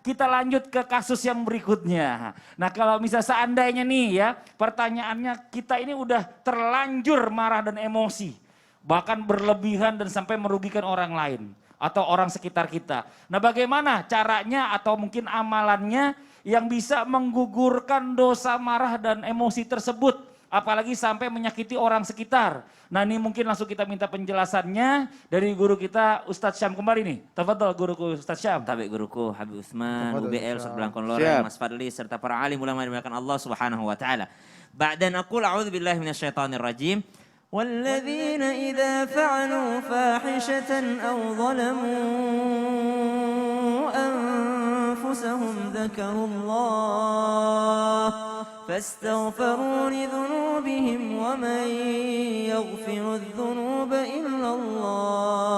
kita lanjut ke kasus yang berikutnya. Nah kalau misal seandainya nih ya, pertanyaannya kita ini udah terlanjur marah dan emosi. Bahkan berlebihan dan sampai merugikan orang lain atau orang sekitar kita. Nah bagaimana caranya atau mungkin amalannya yang bisa menggugurkan dosa marah dan emosi tersebut. Apalagi sampai menyakiti orang sekitar. Nah ini mungkin langsung kita minta penjelasannya dari guru kita Ustadz Syam kembali nih. Tafadhol guruku Ustadz Syam. Tabi guruku Habib Utsman, Tafadhol, UBL, Ustaz. Ustadz Blangkon Loreng, Mas Fadli serta para alim ulama yang dimuliakan Allah Subhanahu wa taala. Ba'dan aqul a'udzu billahi minasyaitonir rajim. والذين إذا فعلوا فاحشة أو ظلموا أنفسهم ذكروا الله فاستغفروا لذنوبهم ومن يغفر الذنوب إلا الله.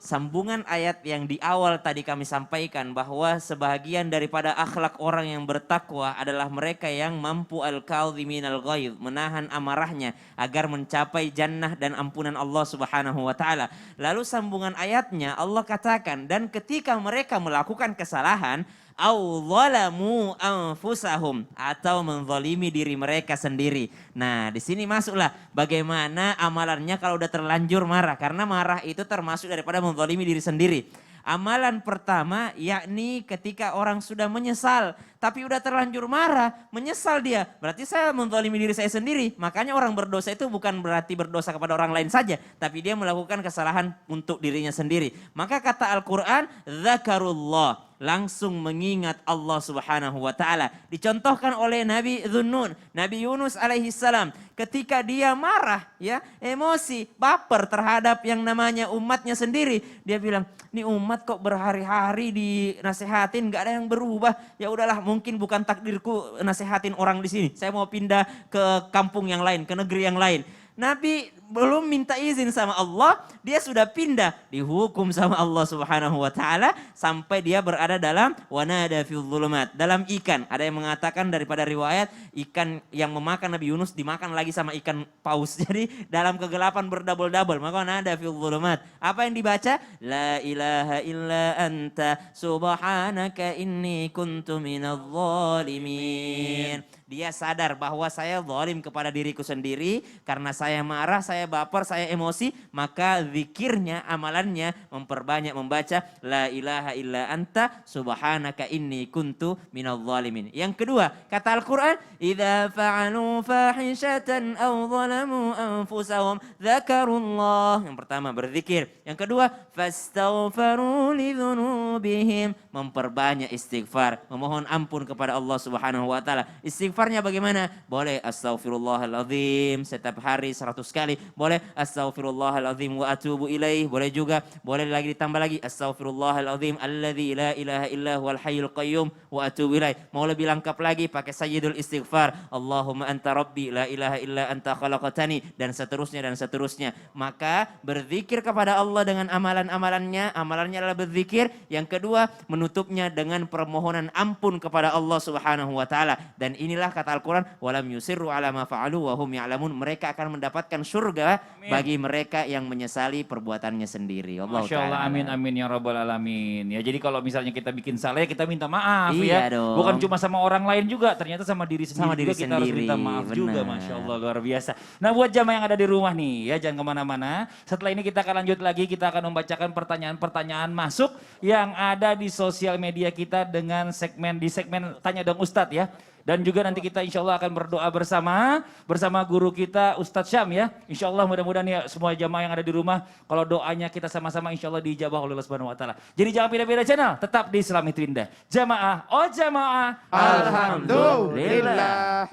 Sambungan ayat yang di awal tadi kami sampaikan bahwa sebahagian daripada akhlak orang yang bertakwa adalah mereka yang mampu al-kadhiminal ghaidh, menahan amarahnya agar mencapai jannah dan ampunan Allah Subhanahu wa taala. Lalu sambungan ayatnya Allah katakan, dan ketika mereka melakukan kesalahan au zalamu anfusahum, atau menzalimi diri mereka sendiri. Nah, di sini masuklah bagaimana amalannya kalau udah terlanjur marah, karena marah itu termasuk daripada menzalimi diri sendiri. Amalan pertama yakni ketika orang sudah menyesal tapi udah terlanjur marah, menyesal dia. Berarti saya menzalimi diri saya sendiri. Makanya orang berdosa itu bukan berarti berdosa kepada orang lain saja, tapi dia melakukan kesalahan untuk dirinya sendiri. Maka kata Al-Qur'an, dzakarullah, langsung mengingat Allah Subhanahu wa taala. Dicontohkan oleh Nabi Dhunnun, Nabi Yunus alaihi salam, ketika dia marah ya, emosi, baper terhadap yang namanya umatnya sendiri, dia bilang, "Nih umat kok berhari-hari dinasehatin gak ada yang berubah. Ya udahlah, mungkin bukan takdirku nasehatin orang di sini. Saya mau pindah ke kampung yang lain, ke negeri yang lain." Nabi belum minta izin sama Allah, dia sudah pindah, dihukum sama Allah Subhanahu wa taala sampai dia berada dalam wanada fil dhulumat, dalam ikan. Ada yang mengatakan daripada riwayat ikan yang memakan Nabi Yunus dimakan lagi sama ikan paus. Jadi dalam kegelapan berdouble-double, maka wanada fil dhulumat. Apa yang dibaca? La ilaha illa anta subhanaka inni kuntu minadh dhalimin. Dia sadar bahwa saya zalim kepada diriku sendiri karena saya marah, saya baper, saya emosi, maka zikirnya, amalannya memperbanyak membaca la ilaha illa anta subhanaka inni kuntu minadh dhalimin. Yang kedua, kata Al-Qur'an, idza fa'alu fahishatan aw zalamu anfusahum dzakarullah. Yang pertama berzikir, yang kedua fastaghfaru lidzunubihim, memperbanyak istighfar, memohon ampun kepada Allah Subhanahu wa taala. Istighfarnya bagaimana? Boleh astaghfirullahaladzim setiap hari 100 kali. Boleh astaghfirullahaladzim wa atubu ilaih. Boleh juga. Boleh lagi ditambah lagi. Astaghfirullahaladzim alladzi la ilaha illa huwal hayyul qayyum wa atubu ilaih. Mau lebih lengkap lagi pakai sayyidul istighfar. Allahumma anta rabbi la ilaha illa anta khalaqtani. Dan seterusnya dan seterusnya. Maka berzikir kepada Allah dengan amalan-amalannya. Amalannya adalah berzikir. Yang kedua, menutupnya dengan permohonan ampun kepada Allah Subhanahu wa taala. Dan inilah kata Al-Quran, walam yusirru ala ma fa'alu wa hum ya'lamun. Mereka akan mendapatkan surga bagi mereka yang menyesali perbuatannya sendiri. Masya Allah, amin amin ya rabbal alamin. Ya jadi kalau misalnya kita bikin salah ya kita minta maaf Iya ya. dong. Bukan cuma sama orang lain juga, ternyata sama diri sendiri, Sama diri juga kita harus sendiri, minta maaf benar. juga. Masya Allah, luar biasa. Nah buat jamaah yang ada di rumah nih ya, jangan kemana-mana. Setelah ini kita akan lanjut lagi, kita akan membacakan pertanyaan-pertanyaan masuk yang ada di sosial media kita dengan segmen Tanya Dong Ustadz ya. Dan juga nanti kita insya Allah akan berdoa bersama guru kita Ustadz Syam ya. Insya Allah mudah-mudahan ya semua jamaah yang ada di rumah, kalau doanya kita sama-sama insya Allah dijabah oleh Allah Subhanahu wa taala. Jadi jangan pindah-pindah channel, tetap di Islam itu Indah. Jamaah, oh jamaah, Alhamdulillah.